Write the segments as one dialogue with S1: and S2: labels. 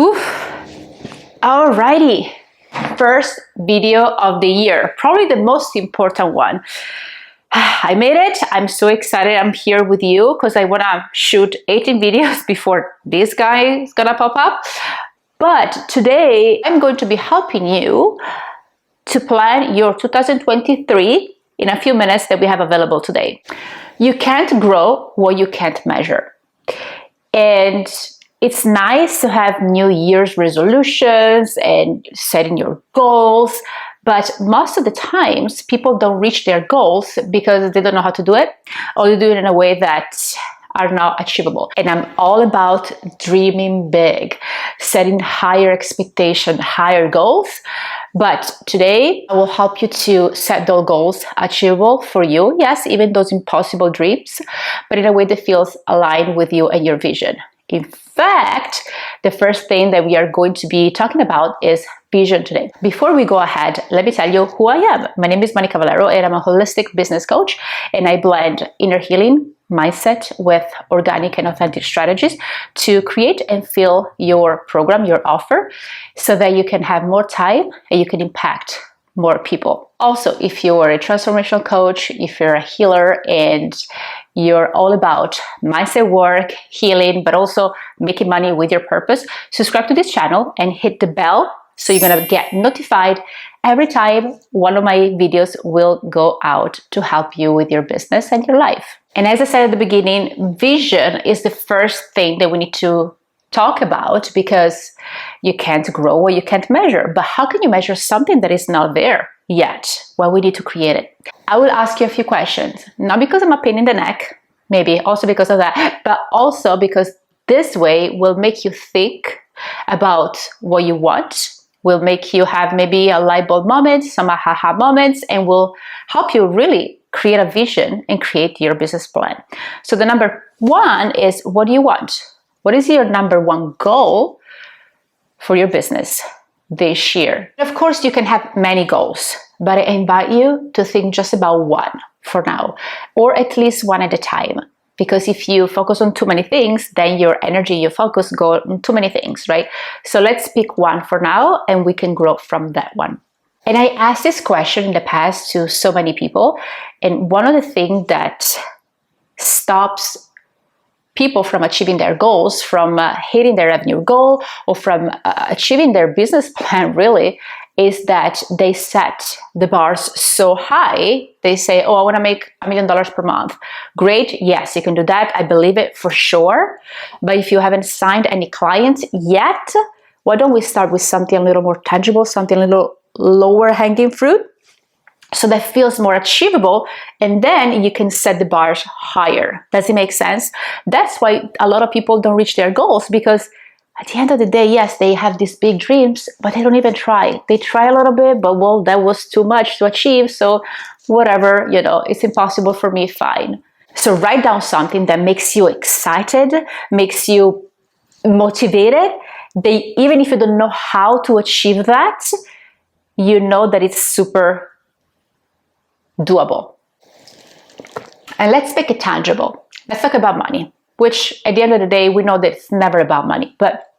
S1: Oof. Alrighty, first video of the year, probably the most important one. I made it. I'm so excited. I'm here with you because I want to shoot 18 videos before this guy is gonna pop up. But today I'm going to be helping you to plan your 2023 in a few minutes that we have available today. You can't grow what you can't measure. And it's nice to have New Year's resolutions and setting your goals, but most of the times people don't reach their goals because they don't know how to do it, or they do it in a way that are not achievable. And I'm all about dreaming big, setting higher expectation, higher goals. But today I will help you to set those goals achievable for you. Yes, even those impossible dreams, but in a way that feels aligned with you and your vision. In fact, the first thing that we are going to be talking about is vision today. Before we go ahead, let me tell you who I am. My name is Monica Valero and I'm a holistic business coach, and I blend inner healing mindset with organic and authentic strategies to create and fill your program, your offer, so that you can have more time and you can impact more people. Also, if you are a transformational coach, if you're a healer and you're all about mindset work, healing, but also making money with your purpose, subscribe to this channel and hit the bell so you're gonna get notified every time one of my videos will go out to help you with your business and your life. And as I said at the beginning, vision is the first thing that we need to talk about because you can't grow what you can't measure. But how can you measure something that is not there yet? Well, we need to create it. I will ask you a few questions, not because I'm a pain in the neck, maybe also because of that, but also because this way will make you think about what you want, will make you have maybe a light bulb moment, some aha moments, and will help you really create a vision and create your business plan. So the number one is, what do you want? What is your number one goal for your business this year? Of course, you can have many goals, but I invite you to think just about one for now, or at least one at a time. Because if you focus on too many things, then your energy, your focus go on too many things, right? So let's pick one for now and we can grow from that one. And I asked this question in the past to so many people. And one of the things that stops people from achieving their goals, from hitting their revenue goal, or from achieving their business plan really, is that they set the bars so high. They say, oh, I want to make $1 million per month. Great, yes, you can do that. I believe it for sure. But if you haven't signed any clients yet, why don't we start with something a little more tangible, something a little lower hanging fruit, so that feels more achievable, and then you can set the bars higher. Does it make sense? That's why a lot of people don't reach their goals, because at the end of the day, yes, they have these big dreams, but they don't even try. They try a little bit, but well, that was too much to achieve, so whatever, it's impossible for me, fine. So write down something that makes you excited, makes you motivated. Even if you don't know how to achieve that, you know that it's super doable. And let's make it tangible. Let's talk about money, which at the end of the day, we know that it's never about money, but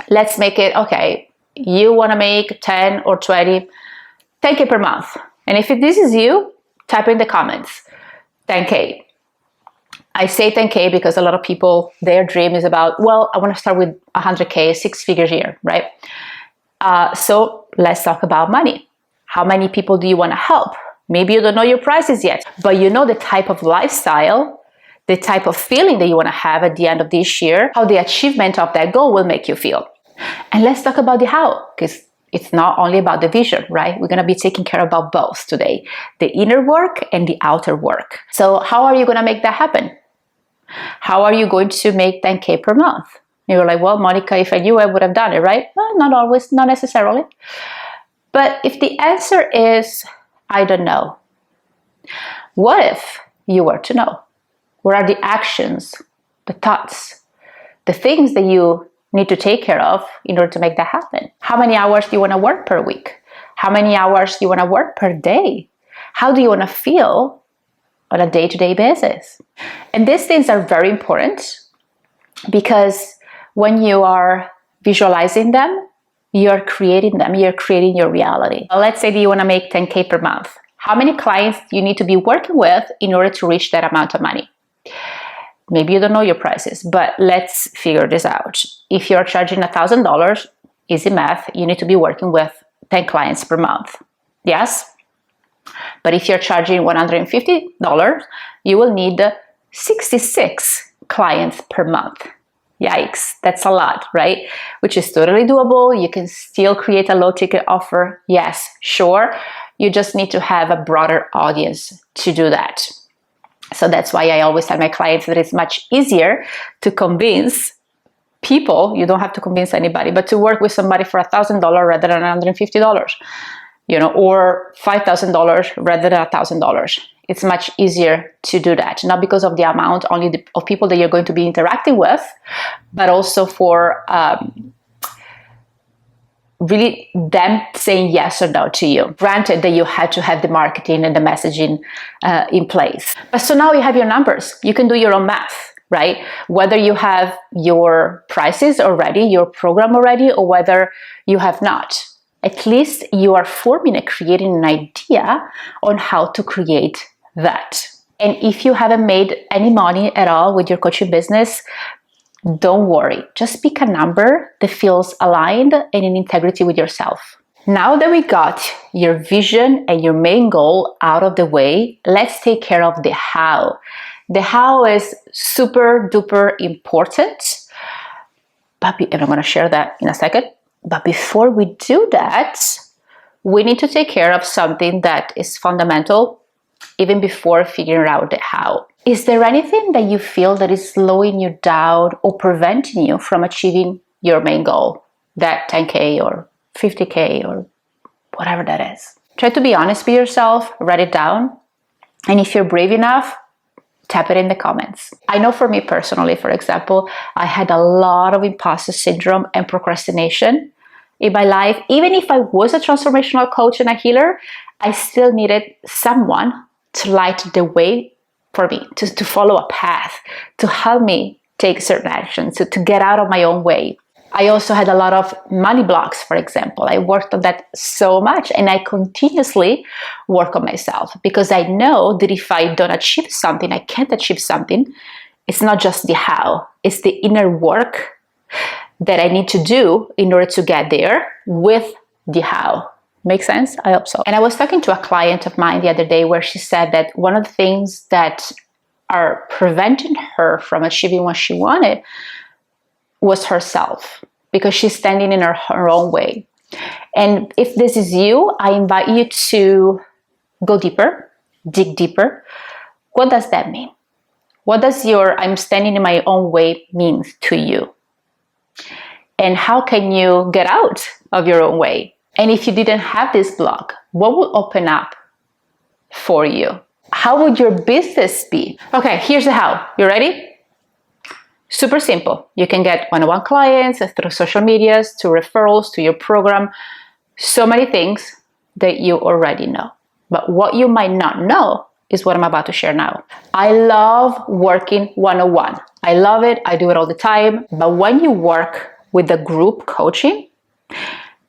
S1: let's make it, okay, you want to make 10 or 20, 10K per month. And if this is you, type in the comments, 10K. I say 10K because a lot of people, their dream is about, well, I want to start with 100K, 6 figures a year, right? So let's talk about money. How many people do you want to help? Maybe you don't know your prices yet, but you know the type of lifestyle, the type of feeling that you want to have at the end of this year, how the achievement of that goal will make you feel. And let's talk about the how, because it's not only about the vision, right? We're going to be taking care about both today, the inner work and the outer work. So how are you going to make that happen? How are you going to make 10K per month? You're like, well, Monica, if I knew, I would have done it, right? Well, not always, not necessarily. But if the answer is, I don't know, what if you were to know? What are the actions, the thoughts, the things that you need to take care of in order to make that happen? How many hours do you want to work per week? How many hours do you want to work per day? How do you want to feel on a day-to-day basis? And these things are very important because when you are visualizing them, you're creating them, you're creating your reality. Let's say that you want to make 10K per month. How many clients do you need to be working with in order to reach that amount of money? Maybe you don't know your prices, but let's figure this out. If you're charging $1,000, easy math, you need to be working with 10 clients per month. Yes? But if you're charging $150, you will need 66 clients per month. Yikes, that's a lot, right? Which is totally doable. You can still create a low ticket offer. Yes, sure. You just need to have a broader audience to do that. So that's why I always tell my clients that it's much easier to convince people, you don't have to convince anybody, but to work with somebody for $1,000 rather than $150, or $5,000 rather than $1,000. It's much easier to do that, not because of the amount only of people that you're going to be interacting with, but also for really them saying yes or no to you. Granted that you had to have the marketing and the messaging in place. But so now you have your numbers. You can do your own math, right? Whether you have your prices already, your program already, or whether you have not. At least you are forming and creating an idea on how to create that. And if you haven't made any money at all with your coaching business, don't worry. Just pick a number that feels aligned and in integrity with yourself. Now that we got your vision and your main goal out of the way, let's take care of the how. The how is super duper important, and I'm going to share that in a second. But before we do that, we need to take care of something that is fundamental even before figuring out the how. Is there anything that you feel that is slowing you down or preventing you from achieving your main goal? That 10K or 50K or whatever that is. Try to be honest with yourself, write it down. And if you're brave enough, tap it in the comments. I know for me personally, for example, I had a lot of imposter syndrome and procrastination in my life. Even if I was a transformational coach and a healer, I still needed someone to light the way for me, to follow a path, to help me take certain actions, to get out of my own way. I also had a lot of money blocks, for example. I worked on that so much, and I continuously work on myself because I know that if I don't achieve something, I can't achieve something. It's not just the how, it's the inner work that I need to do in order to get there with the how. Make sense? I hope so. And I was talking to a client of mine the other day where she said that one of the things that are preventing her from achieving what she wanted was herself, because she's standing in her own way. And if this is you, I invite you to go deeper, dig deeper. What does that mean? What does your I'm standing in my own way mean to you? And how can you get out of your own way? And if you didn't have this block, what would open up for you? How would your business be? Okay, here's the how. You ready? Super simple. You can get one-on-one clients through social medias, to referrals, to your program. So many things that you already know. But what you might not know is what I'm about to share now. I love working one-on-one. I love it. I do it all the time. But when you work with the group coaching,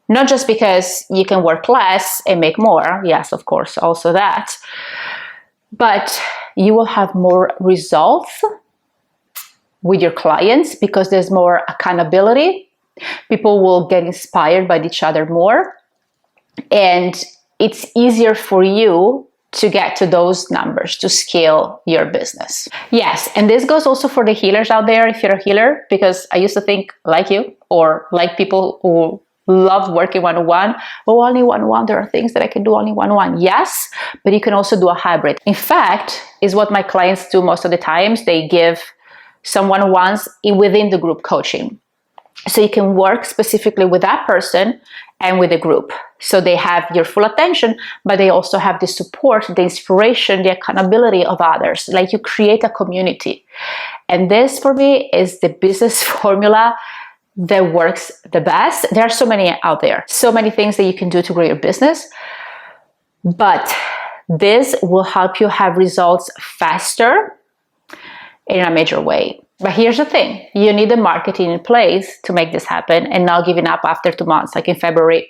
S1: not just because you can work less and make more, yes, of course, also that, but you will have more results with your clients because there's more accountability. People will get inspired by each other more, and it's easier for you to get to those numbers, to scale your business. Yes, and this goes also for the healers out there, if you're a healer, because I used to think like you, or like people who love working one-on-one. Oh, only one-on-one, there are things that I can do only one-on-one. Yes, but you can also do a hybrid. In fact, is what my clients do most of the times. They give some one-on-ones within the group coaching. So you can work specifically with that person and with the group. So they have your full attention, but they also have the support, the inspiration, the accountability of others. Like you create a community. And this for me is the business formula that works the best. There are so many out there, so many things that you can do to grow your business, but this will help you have results faster in a major way. But here's the thing, you need the marketing in place to make this happen, and not giving up after 2 months, like in February,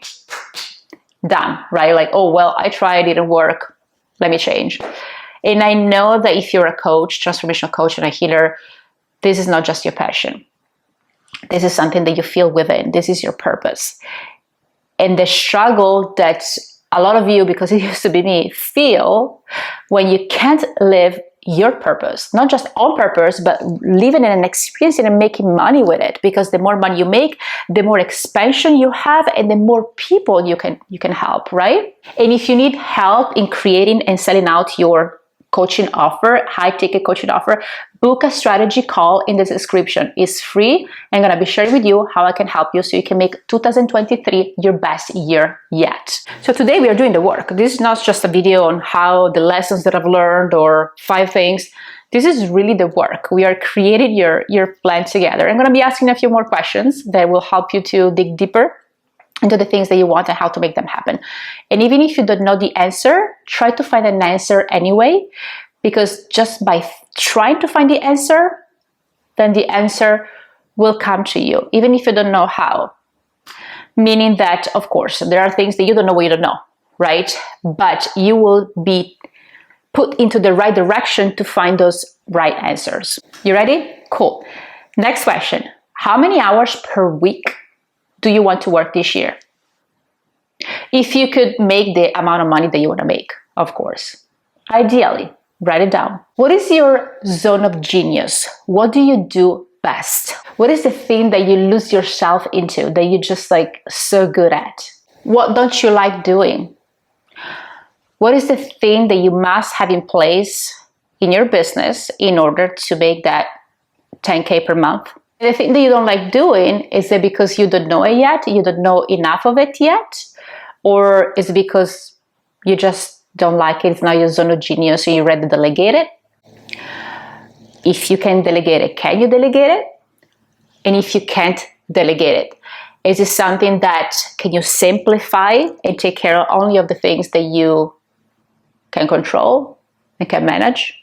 S1: done, right? Like, oh, well, I tried, it didn't work, let me change. And I know that if you're a coach, transformational coach and a healer, this is not just your passion. This is something that you feel within. This is your purpose. And the struggle that a lot of you, because it used to be me, feel when you can't live your purpose, not just on purpose, but living in and experiencing and making money with it. Because the more money you make, the more expansion you have, and the more people you can help, right? And if you need help in creating and selling out your coaching offer, high ticket coaching offer, book a strategy call in the description. It's free. I'm going to be sharing with you how I can help you so you can make 2023 your best year yet. So today we are doing the work. This is not just a video on how the lessons that I've learned or 5 things. This is really the work. We are creating your plan together. I'm going to be asking a few more questions that will help you to dig deeper into the things that you want and how to make them happen. And even if you don't know the answer, try to find an answer anyway, because just by trying to find the answer, then the answer will come to you, even if you don't know how. Meaning that, of course, there are things that you don't know what you don't know, right? But you will be put into the right direction to find those right answers. You ready? Cool. Next question. How many hours per week do you want to work this year? If you could make the amount of money that you want to make, of course. Ideally, write it down. What is your zone of genius? What do you do best? What is the thing that you lose yourself into, that you're just like so good at? What don't you like doing? What is the thing that you must have in place in your business in order to make that 10K per month? The thing that you don't like doing, is it because you don't know it yet? You don't know enough of it yet? Or is it because you just don't like it? It's not your zone of genius, so you're ready to delegate it? If you can delegate it, can you delegate it? And if you can't delegate it, is it something that can you simplify and take care of only of the things that you can control and can manage?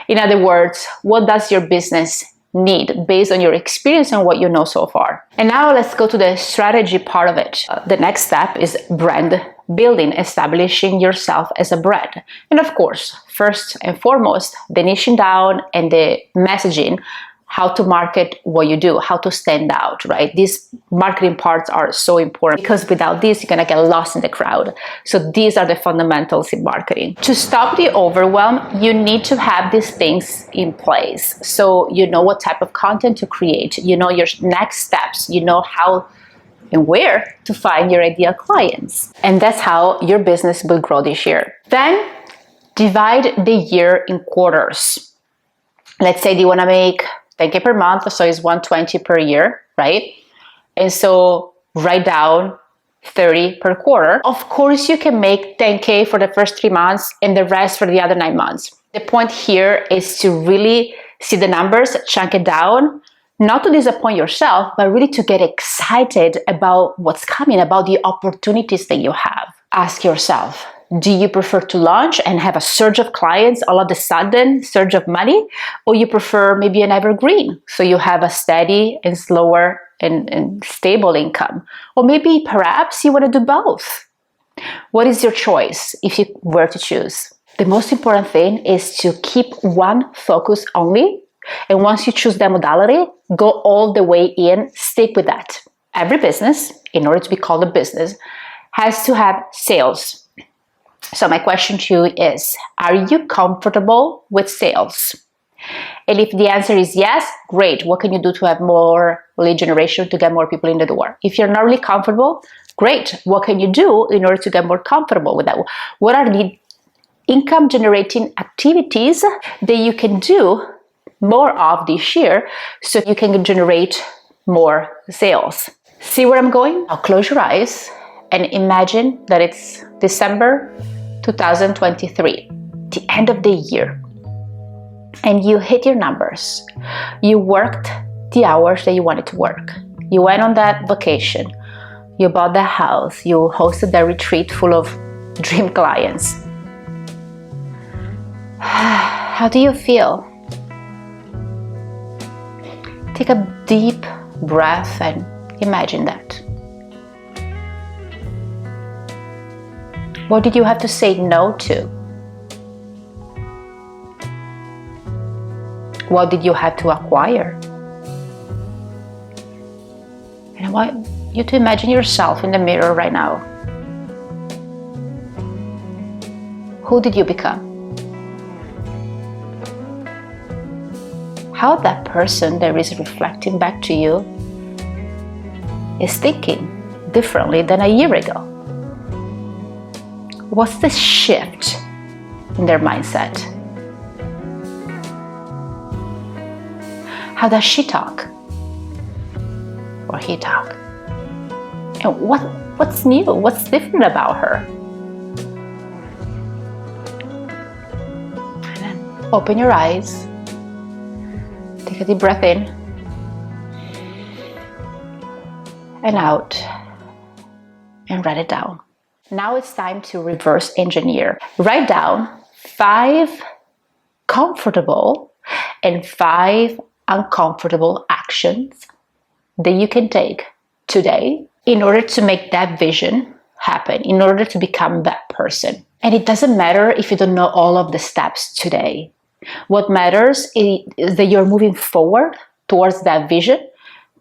S1: In other words, what does your business need based on your experience and what you know so far? And now let's go to the strategy part of it. The next step is brand building, establishing yourself as a brand. And of course, first and foremost, the niching down and the messaging, how to market what you do, how to stand out, right? These marketing parts are so important, because without this, you're gonna get lost in the crowd. So these are the fundamentals in marketing. To stop the overwhelm, you need to have these things in place. So you know what type of content to create, you know your next steps, you know how and where to find your ideal clients. And that's how your business will grow this year. Then divide the year in quarters. Let's say you wanna make 10K per month, so it's 120 per year, right? And so write down 30 per quarter. Of course, you can make 10K for the first 3 months and the rest for the other 9 months. The point here is to really see the numbers, chunk it down, not to disappoint yourself, but really to get excited about what's coming, about the opportunities that you have. Ask yourself, do you prefer to launch and have a surge of clients all of a sudden, surge of money? Or you prefer maybe an evergreen, so you have a steady and slower and stable income? Or maybe perhaps you want to do both. What is your choice if you were to choose? The most important thing is to keep one focus only. And once you choose the modality, go all the way in, stick with that. Every business, in order to be called a business, has to have sales. So my question to you is, are you comfortable with sales? And if the answer is yes, great. What can you do to have more lead generation, to get more people in the door? If you're not really comfortable, great. What can you do in order to get more comfortable with that? What are the income generating activities that you can do more of this year so you can generate more sales? See where I'm going? Now close your eyes and imagine that it's December 2023, the end of the year, and you hit your numbers. You worked the hours that you wanted to work. You went on that vacation. You bought that house. You hosted that retreat full of dream clients. How do you feel? Take a deep breath and imagine that. What did you have to say no to? What did you have to acquire? And I want you to imagine yourself in the mirror right now. Who did you become? How that person that is reflecting back to you is thinking differently than a year ago? What's the shift in their mindset? How does she talk? Or he talk? And what's new? What's different about her? And then open your eyes. Take a deep breath in and out and write it down. Now it's time to reverse engineer. Write down 5 comfortable and 5 uncomfortable actions that you can take today in order to make that vision happen, in order to become that person. And it doesn't matter if you don't know all of the steps today. What matters is that you're moving forward towards that vision,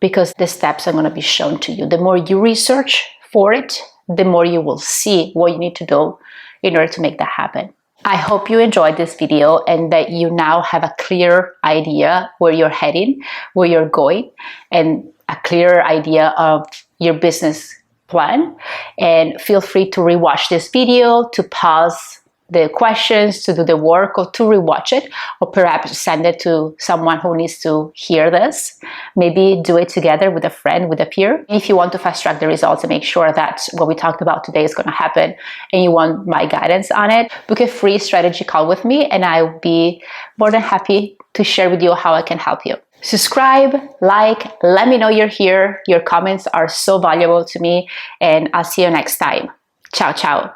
S1: because the steps are going to be shown to you. The more you research for it, the more you will see what you need to do in order to make that happen. I hope you enjoyed this video and that you now have a clear idea where you're heading, where you're going, and a clear idea of your business plan. And feel free to rewatch this video, to pause the questions, to do the work, or to rewatch it, or perhaps send it to someone who needs to hear this. Maybe do it together with a friend, with a peer. If you want to fast track the results and make sure that what we talked about today is going to happen and you want my guidance on it, book a free strategy call with me and I'll be more than happy to share with you how I can help you. Subscribe, like, let me know you're here. Your comments are so valuable to me, and I'll see you next time. Ciao, ciao.